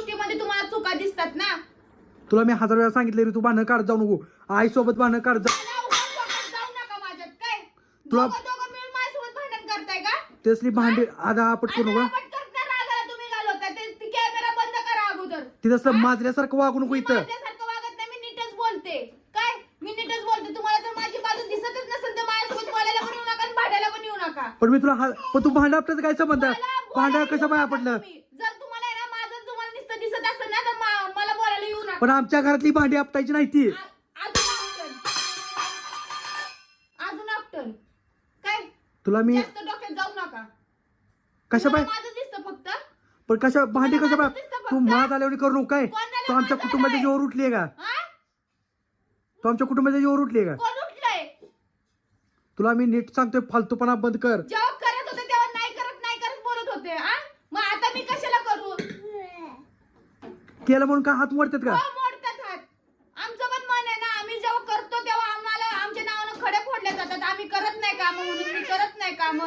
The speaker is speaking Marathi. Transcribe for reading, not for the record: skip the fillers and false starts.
गोष्टीमध्ये तुम्हाला चुका दिसतात ना. तुला मी 1000 वेळा सांगितले रे तू भांडण काढत जाऊ नको. आई सोबत भांडण काढत जा. जाऊ नका माझ्यात काय. तुला- दोघं मिळून माझ्यासोबत भांडण करताय का? तेसली भांडे आधा आपट करू नका. आता आपण करता रागाला तुम्ही घालवता. ते कॅमेरा बंद करा अगोदर. तिथं असं माजल्यासारखं वागू नको इथं. माझ्यासारखं वागत नाही. मी नीटच बोलते. काय मी नीटच बोलते. तुम्हाला जर माझी बाजू दिसतच नसेल तर माझ्यासोबत बोलायला पण येऊ नका आणि भांडायला पण येऊ नका. पण मी तुला पण तू भांडा आपल्याचं काय संबंध? मला भांडा बोलायला कसं येऊ पाया नका पडलं? तुम्ही. जर तुम्हाला आहे ना माझं तुम्हाला नुसतं दिसत असेल ना तर मला बोलायला येऊ नका. पण आमच्या घरातली भांडी आपटायची नाही ती. अजून आपटन काय. तुला मी जास्त डोक्यात जाऊ नका. कशा पाय तुम्हाला माझं दिसतं फक्त. पण कशा भांडी कसं मला पाय माझं दिसतं तू फक्त. मात आल्यावर करू नको काय? कोणाला तू आमच्या मात कुटुंबाच्या आलाय? जीवावर उठलीये का? हा? तू आमच्या कुटुंबाच्या जीवावर उठलीये का? कोण उठलंय? तुला मी नीट सांगतोय फालतूपणा बंद कर. जेव्हा करत होते तेव्हा नाही करत बोलत होते. हा मग आता मी कशाला करू? केलं म्हणून का हात मोडतात का? हो, मोडतात हात. आमचं पण मन आहे ना. आम्ही जेव्हा करतो तेव्हा आम्हाला आमच्या नावानं खडे फोडले जातात. आम्ही करत नाही काम म्हणून. मी करत नाही काम.